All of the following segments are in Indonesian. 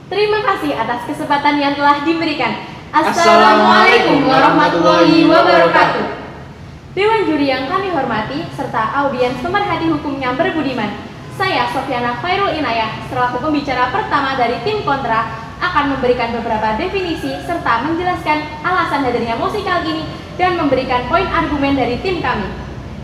Terima kasih atas kesempatan yang telah diberikan. Assalamualaikum warahmatullahi wabarakatuh. Dewan juri yang kami hormati, serta audiens pemerhati hukum yang berbudiman, saya Sofyana Khairul Inayah, selaku pembicara pertama dari tim kontra, akan memberikan beberapa definisi serta menjelaskan alasan hadirnya musikal ini dan memberikan poin argumen dari tim kami.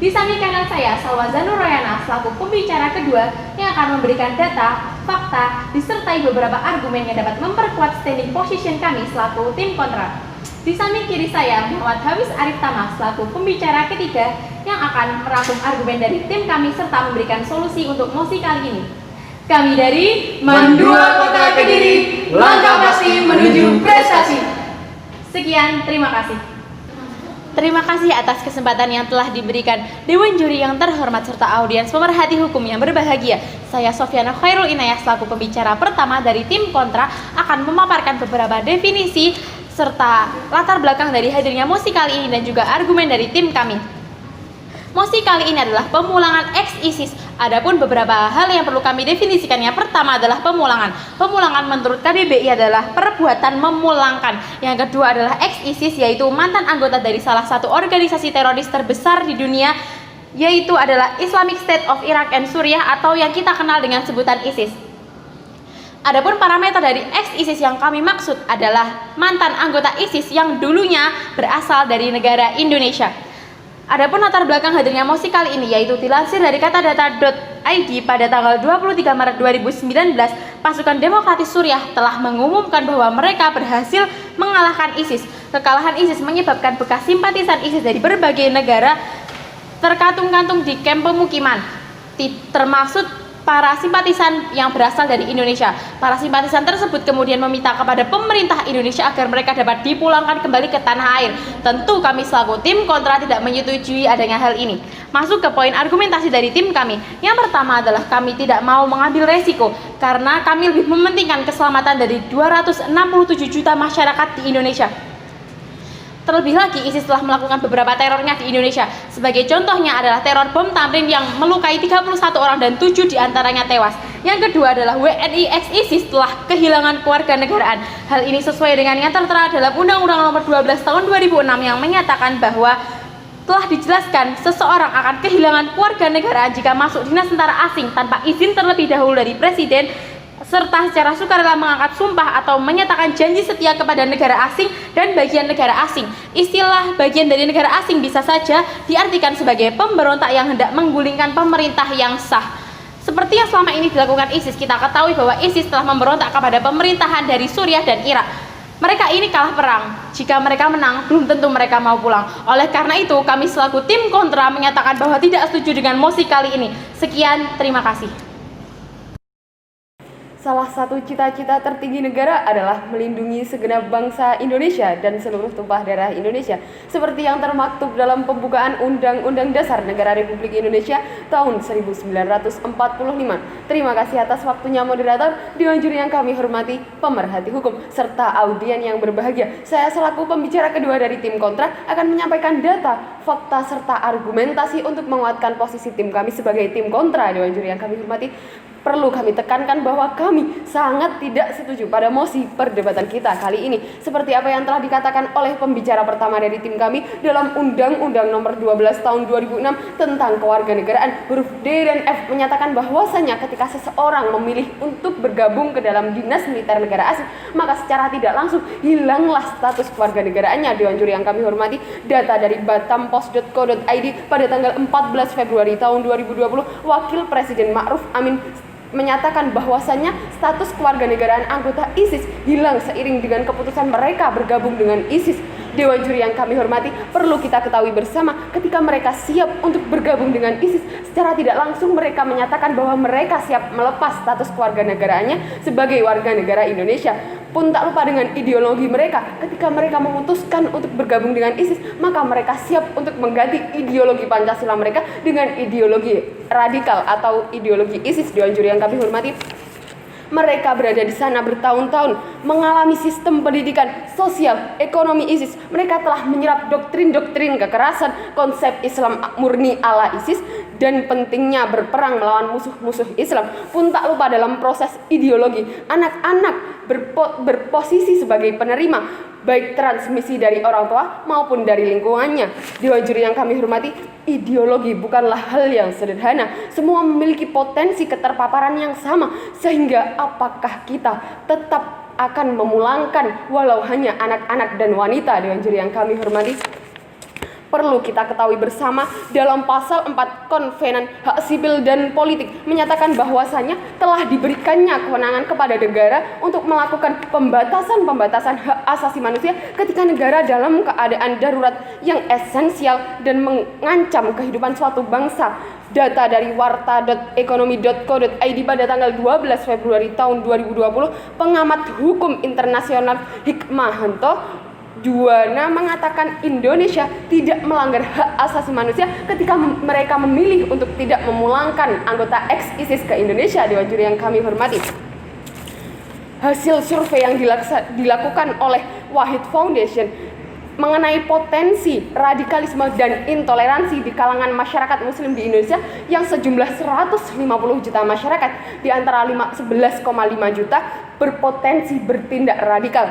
Di samping kanan saya, Salwa Zanur Royana, selaku pembicara kedua yang akan memberikan data, fakta, disertai beberapa argumen yang dapat memperkuat standing position kami selaku tim kontra. Di samping kiri saya, Muhammad Hafiz Arif Tama, selaku pembicara ketiga yang akan merangkum argumen dari tim kami serta memberikan solusi untuk mosi kali ini. Kami dari Mandua Kota Kediri, langkah pasti menuju prestasi. Sekian, terima kasih. Terima kasih atas kesempatan yang telah diberikan Dewan Juri yang terhormat serta audiens pemerhati hukum yang berbahagia. Saya Sofyana Khairul Inayah selaku pembicara pertama dari tim kontra akan memaparkan beberapa definisi serta latar belakang dari hadirnya mosi kali ini dan juga argumen dari tim kami. Mosi kali ini adalah pemulangan ex-ISIS. Adapun beberapa hal yang perlu kami definisikan. Yang pertama adalah pemulangan. Pemulangan menurut KBBI adalah perbuatan memulangkan. Yang kedua adalah ex-ISIS, yaitu mantan anggota dari salah satu organisasi teroris terbesar di dunia, yaitu adalah Islamic State of Iraq and Suriah atau yang kita kenal dengan sebutan ISIS. Adapun parameter dari ex-ISIS yang kami maksud adalah mantan anggota ISIS yang dulunya berasal dari negara Indonesia. Adapun latar belakang hadirnya mosi kali ini yaitu dilansir dari katadata.id pada tanggal 23 Maret 2019, pasukan demokratis Suriah telah mengumumkan bahwa mereka berhasil mengalahkan ISIS. Kekalahan ISIS menyebabkan bekas simpatisan ISIS dari berbagai negara terkantung-kantung di kamp pemukiman, termasuk para simpatisan yang berasal dari Indonesia. Para simpatisan tersebut kemudian meminta kepada pemerintah Indonesia agar mereka dapat dipulangkan kembali ke tanah air. Tentu kami selaku tim kontra tidak menyetujui adanya hal ini. Masuk ke poin argumentasi dari tim kami. Yang pertama adalah kami tidak mau mengambil resiko karena kami lebih mementingkan keselamatan dari 267 juta masyarakat di Indonesia. Terlebih lagi, ISIS telah melakukan beberapa terornya di Indonesia. Sebagai contohnya adalah teror bom Tamrin yang melukai 31 orang dan 7 diantaranya tewas. Yang kedua adalah WNI ex-ISIS telah kehilangan kewarganegaraan. Hal ini sesuai dengan yang tertera dalam Undang-Undang Nomor 12 Tahun 2006 yang menyatakan bahwa telah dijelaskan seseorang akan kehilangan kewarganegaraan jika masuk dinas tentara asing tanpa izin terlebih dahulu dari Presiden, serta secara sukarela mengangkat sumpah atau menyatakan janji setia kepada negara asing dan bagian negara asing. Istilah bagian dari negara asing bisa saja diartikan sebagai pemberontak yang hendak menggulingkan pemerintah yang sah. Seperti yang selama ini dilakukan ISIS, kita ketahui bahwa ISIS telah memberontak kepada pemerintahan dari Suriah dan Irak. Mereka ini kalah perang. Jika mereka menang, belum tentu mereka mau pulang. Oleh karena itu, kami selaku tim kontra menyatakan bahwa tidak setuju dengan mosi kali ini. Sekian, terima kasih. Salah satu cita-cita tertinggi negara adalah melindungi segenap bangsa Indonesia dan seluruh tumpah darah Indonesia, seperti yang termaktub dalam pembukaan Undang-Undang Dasar Negara Republik Indonesia tahun 1945. Terima kasih atas waktunya moderator, Dewan Juri yang kami hormati, pemerhati hukum, serta audien yang berbahagia. Saya selaku pembicara kedua dari tim kontra akan menyampaikan data, fakta, serta argumentasi untuk menguatkan posisi tim kami sebagai tim kontra. Dewan Juri yang kami hormati, perlu kami tekankan bahwa kami sangat tidak setuju pada mosi perdebatan kita kali ini. Seperti apa yang telah dikatakan oleh pembicara pertama dari tim kami dalam Undang-Undang Nomor 12 Tahun 2006 tentang kewarganegaraan, huruf D dan F menyatakan bahwasanya ketika seseorang memilih untuk bergabung ke dalam dinas militer negara asing, maka secara tidak langsung hilanglah status kewarganegaraannya. Dewan Juri yang kami hormati, data dari batampos.co.id pada tanggal 14 Februari tahun 2020, Wakil Presiden Ma'ruf Amin menyatakan bahwasannya status kewarganegaraan anggota ISIS hilang seiring dengan keputusan mereka bergabung dengan ISIS. Dewan Juri yang kami hormati, perlu kita ketahui bersama ketika mereka siap untuk bergabung dengan ISIS, secara tidak langsung mereka menyatakan bahwa mereka siap melepas status kewarganegaraannya sebagai warga negara Indonesia. Pun tak lupa dengan ideologi mereka, ketika mereka memutuskan untuk bergabung dengan ISIS, maka mereka siap untuk mengganti ideologi Pancasila mereka dengan ideologi radikal atau ideologi ISIS. Dewan Juri yang kami hormati, mereka berada di sana bertahun-tahun, mengalami sistem pendidikan, sosial, ekonomi ISIS. Mereka telah menyerap doktrin-doktrin kekerasan, konsep Islam murni ala ISIS, dan pentingnya berperang melawan musuh-musuh Islam. Pun tak lupa dalam proses ideologi, anak-anak berposisi sebagai penerima baik transmisi dari orang tua maupun dari lingkungannya. Dewan juri yang kami hormati, ideologi bukanlah hal yang sederhana. Semua memiliki potensi keterpaparan yang sama, sehingga apakah kita tetap akan memulangkan walau hanya anak-anak dan wanita? Dewan juri yang kami hormati, perlu kita ketahui bersama dalam pasal 4 Konvenan Hak Sipil dan Politik menyatakan bahwasannya telah diberikannya kewenangan kepada negara untuk melakukan pembatasan hak asasi manusia ketika negara dalam keadaan darurat yang esensial dan mengancam kehidupan suatu bangsa. Data dari warta.ekonomi.co.id pada tanggal 12 Februari tahun 2020, pengamat hukum internasional Hikmahanto Juwana mengatakan Indonesia tidak melanggar hak asasi manusia ketika mereka memilih untuk tidak memulangkan anggota ex-ISIS ke Indonesia. Dewan juri yang kami hormati, hasil survei yang dilakukan oleh Wahid Foundation mengenai potensi radikalisme dan intoleransi di kalangan masyarakat muslim di Indonesia yang sejumlah 150 juta masyarakat, di antara 11,5 juta berpotensi bertindak radikal.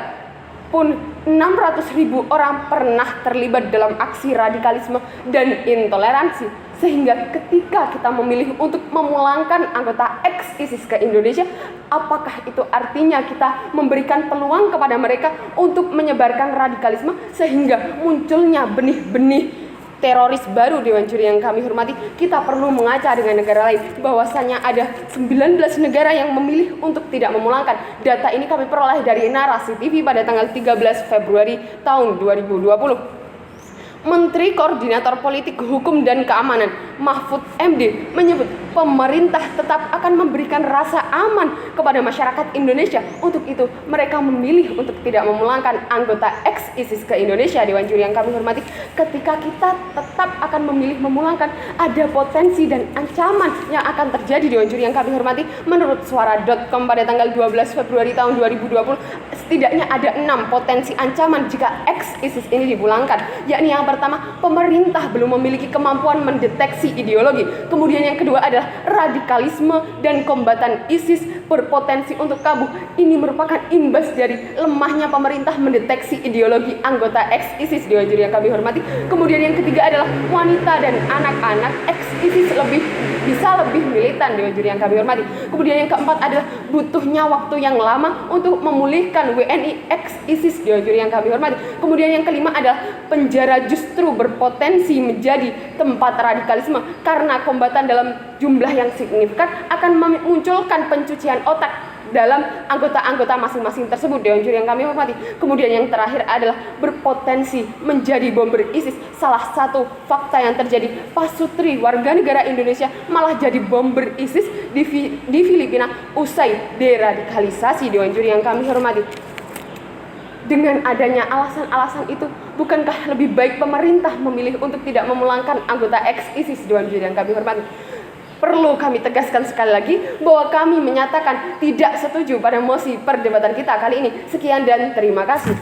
Pun 600.000 orang pernah terlibat dalam aksi radikalisme dan intoleransi, sehingga ketika kita memilih untuk memulangkan anggota ex-ISIS ke Indonesia, apakah itu artinya kita memberikan peluang kepada mereka untuk menyebarkan radikalisme sehingga munculnya benih-benih teroris baru? Dewan juri yang kami hormati, kita perlu mengaca dengan negara lain bahwasanya ada 19 negara yang memilih untuk tidak memulangkan. Data ini kami peroleh dari Narasi TV pada tanggal 13 Februari tahun 2020. Menteri Koordinator Politik Hukum dan Keamanan Mahfud MD menyebut pemerintah tetap akan memberikan rasa aman kepada masyarakat Indonesia. Untuk itu mereka memilih untuk tidak memulangkan anggota ex-ISIS ke Indonesia. Dewan juri yang kami hormati, ketika kita tetap akan memilih memulangkan, ada potensi dan ancaman yang akan terjadi. Dewan juri yang kami hormati, menurut suara.com pada tanggal 12 Februari tahun 2020, setidaknya ada 6 potensi ancaman jika ex-ISIS ini dipulangkan, yakni yang pertama, pemerintah belum memiliki kemampuan mendeteksi ideologi. Kemudian yang kedua adalah radikalisme dan kombatan ISIS berpotensi untuk kabur. Ini merupakan imbas dari lemahnya pemerintah mendeteksi ideologi anggota ex-ISIS. Dewan juri yang kami hormati. Kemudian yang ketiga adalah wanita dan anak-anak ex-ISIS bisa lebih militan. Dewan juri yang kami hormati. Kemudian yang keempat adalah butuhnya waktu yang lama untuk memulihkan WNI ex-ISIS. Dewan juri yang kami hormati. Kemudian yang kelima adalah penjara justru berpotensi menjadi tempat radikalisme karena kombatan dalam jumlah yang signifikan akan memunculkan pencucian otak dalam anggota-anggota masing-masing tersebut. Dewan juri yang kami hormati. Kemudian yang terakhir adalah berpotensi menjadi bomber ISIS. Salah satu fakta yang terjadi, Pasutri warga negara Indonesia malah jadi bomber ISIS di Filipina usai deradikalisasi. Dewan juri yang kami hormati, dengan adanya alasan-alasan itu, bukankah lebih baik pemerintah memilih untuk tidak memulangkan anggota ex-ISIS? Dewan juri yang kami hormati, perlu kami tegaskan sekali lagi bahwa kami menyatakan tidak setuju pada mosi perdebatan kita kali ini. Sekian dan terima kasih.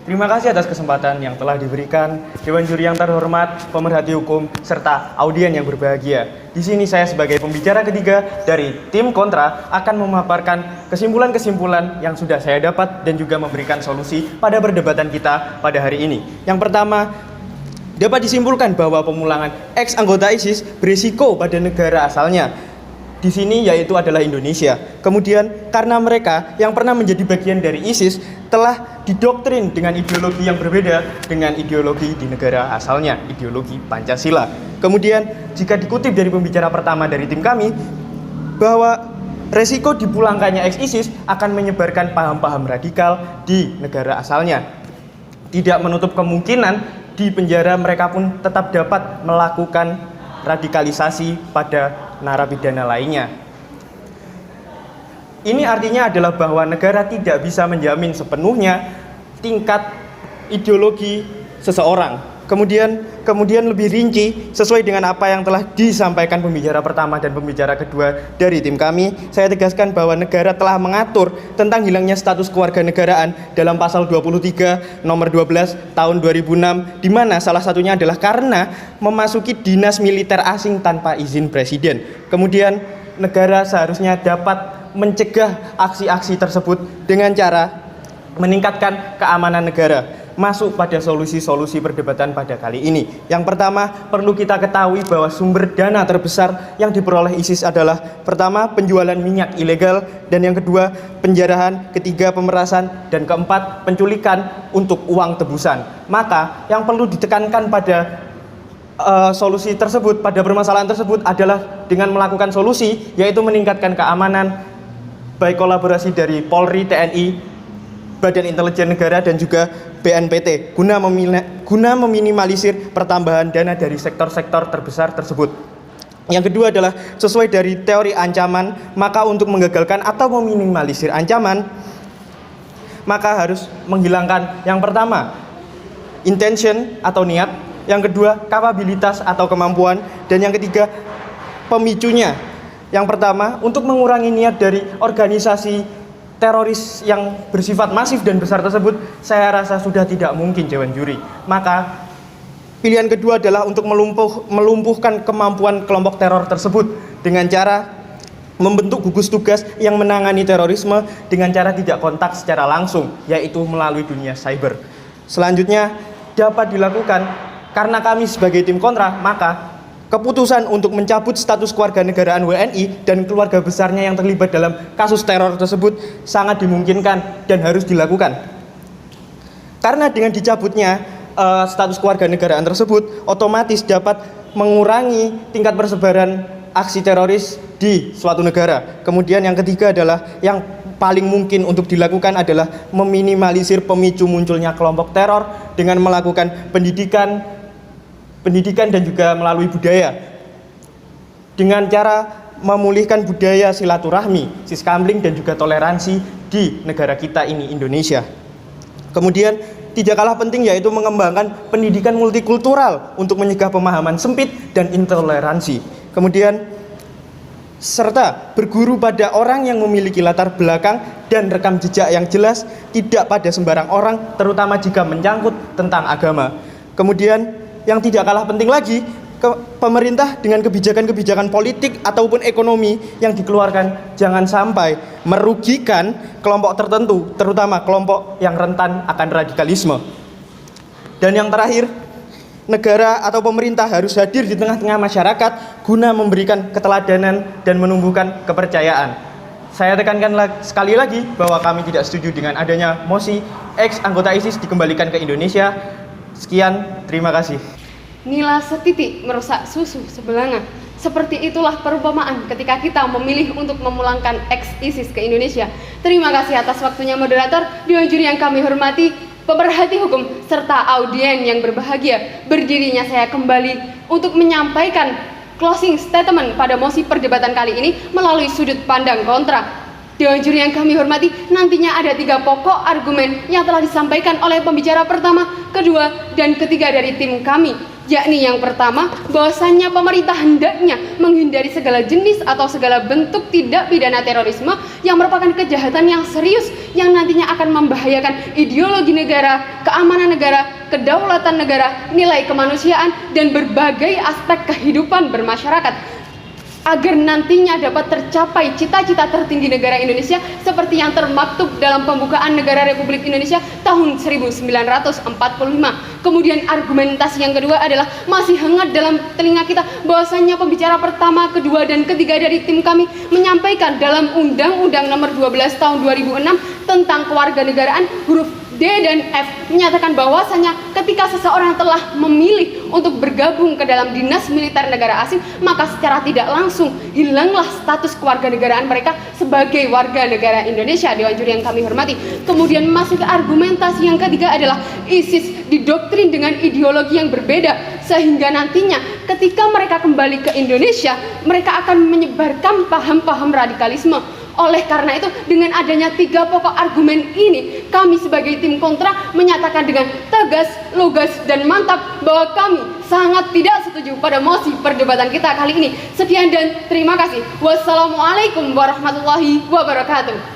Terima kasih atas kesempatan yang telah diberikan Dewan Juri yang terhormat, pemerhati hukum, serta audien yang berbahagia. Di sini saya sebagai pembicara ketiga dari tim kontra akan memaparkan kesimpulan-kesimpulan yang sudah saya dapat dan juga memberikan solusi pada perdebatan kita pada hari ini. Yang pertama, dapat disimpulkan bahwa pemulangan ex-anggota ISIS berisiko pada negara asalnya. Di sini yaitu adalah Indonesia. Kemudian karena mereka yang pernah menjadi bagian dari ISIS telah didoktrin dengan ideologi yang berbeda dengan ideologi di negara asalnya, ideologi Pancasila. Kemudian jika dikutip dari pembicara pertama dari tim kami, bahwa resiko dipulangkannya ex-ISIS akan menyebarkan paham-paham radikal di negara asalnya. Tidak menutup kemungkinan di penjara mereka pun tetap dapat melakukan radikalisasi pada narapidana lainnya. Ini artinya adalah bahwa negara tidak bisa menjamin sepenuhnya tingkat ideologi seseorang. Kemudian lebih rinci sesuai dengan apa yang telah disampaikan pembicara pertama dan pembicara kedua dari tim kami, saya tegaskan bahwa negara telah mengatur tentang hilangnya status kewarganegaraan dalam pasal 23 nomor 12 tahun 2006, di mana salah satunya adalah karena memasuki dinas militer asing tanpa izin presiden. Kemudian negara seharusnya dapat mencegah aksi-aksi tersebut dengan cara meningkatkan keamanan negara. Masuk pada solusi-solusi perdebatan pada kali ini. Yang pertama, perlu kita ketahui bahwa sumber dana terbesar yang diperoleh ISIS adalah pertama, penjualan minyak ilegal, dan yang kedua, penjarahan, ketiga, pemerasan, dan keempat, penculikan untuk uang tebusan. Maka yang perlu ditekankan pada solusi tersebut, pada permasalahan tersebut adalah dengan melakukan solusi, yaitu meningkatkan keamanan, baik kolaborasi dari Polri, TNI, Badan Intelijen Negara, dan juga BNPT guna meminimalisir pertambahan dana dari sektor-sektor terbesar tersebut. Yang kedua adalah sesuai dari teori ancaman, maka untuk menggagalkan atau meminimalisir ancaman, maka harus menghilangkan yang pertama, intention atau niat, yang kedua, kapabilitas atau kemampuan, dan yang ketiga, pemicunya. Yang pertama, untuk mengurangi niat dari organisasi teroris yang bersifat masif dan besar tersebut, saya rasa sudah tidak mungkin, Dewan Juri. Maka pilihan kedua adalah untuk melumpuhkan kemampuan kelompok teror tersebut dengan cara membentuk gugus tugas yang menangani terorisme dengan cara tidak kontak secara langsung, yaitu melalui dunia cyber. Selanjutnya dapat dilakukan karena kami sebagai tim kontra, maka keputusan untuk mencabut status kewarganegaraan WNI dan keluarga besarnya yang terlibat dalam kasus teror tersebut sangat dimungkinkan dan harus dilakukan. Karena dengan dicabutnya status kewarganegaraan tersebut, otomatis dapat mengurangi tingkat persebaran aksi teroris di suatu negara. Kemudian yang ketiga adalah yang paling mungkin untuk dilakukan adalah meminimalisir pemicu munculnya kelompok teror dengan melakukan pendidikan dan juga melalui budaya dengan cara memulihkan budaya silaturahmi, siskambling, dan juga toleransi di negara kita ini, Indonesia. Kemudian tidak kalah penting yaitu mengembangkan pendidikan multikultural untuk mencegah pemahaman sempit dan intoleransi. Kemudian serta berguru pada orang yang memiliki latar belakang dan rekam jejak yang jelas, tidak pada sembarang orang, terutama jika menyangkut tentang agama. Kemudian yang tidak kalah penting lagi, pemerintah dengan kebijakan-kebijakan politik ataupun ekonomi yang dikeluarkan jangan sampai merugikan kelompok tertentu, terutama kelompok yang rentan akan radikalisme. Dan yang terakhir, negara atau pemerintah harus hadir di tengah-tengah masyarakat guna memberikan keteladanan dan menumbuhkan kepercayaan. Saya tekankan sekali lagi bahwa kami tidak setuju dengan adanya mosi ex anggota ISIS dikembalikan ke Indonesia. Sekian, terima kasih. Nila setitik merusak susu sebelanga. Seperti itulah perumpamaan ketika kita memilih untuk memulangkan ex-ISIS ke Indonesia. Terima kasih atas waktunya moderator, Dewan Juri yang kami hormati, pemerhati hukum, serta audien yang berbahagia. Berdirinya saya kembali untuk menyampaikan closing statement pada mosi perdebatan kali ini melalui sudut pandang kontra. Dewan Juri yang kami hormati, nantinya ada 3 pokok argumen yang telah disampaikan oleh pembicara pertama, kedua, dan ketiga dari tim kami. Yakni yang pertama, bahwasannya pemerintah hendaknya menghindari segala jenis atau segala bentuk tindak pidana terorisme yang merupakan kejahatan yang serius yang nantinya akan membahayakan ideologi negara, keamanan negara, kedaulatan negara, nilai kemanusiaan, dan berbagai aspek kehidupan bermasyarakat, agar nantinya dapat tercapai cita-cita tertinggi negara Indonesia seperti yang termaktub dalam pembukaan negara Republik Indonesia tahun 1945. Kemudian argumentasi yang kedua adalah masih hangat dalam telinga kita bahwasannya pembicara pertama, kedua, dan ketiga dari tim kami menyampaikan dalam Undang-Undang Nomor 12 Tahun 2006 tentang kewarganegaraan huruf D dan F menyatakan bahwasannya ketika seseorang telah memilih untuk bergabung ke dalam dinas militer negara asing, maka secara tidak langsung hilanglah status kewarganegaraan mereka sebagai warga negara Indonesia. Dewan Juri yang kami hormati. Kemudian masuk ke argumentasi yang ketiga adalah ISIS didoktrin dengan ideologi yang berbeda, sehingga nantinya ketika mereka kembali ke Indonesia, mereka akan menyebarkan paham-paham radikalisme. Oleh karena itu, dengan adanya 3 pokok argumen ini, kami sebagai tim kontra menyatakan dengan tegas, lugas, dan mantap bahwa kami sangat tidak setuju pada mosi perdebatan kita kali ini. Sekian dan terima kasih. Wassalamualaikum warahmatullahi wabarakatuh.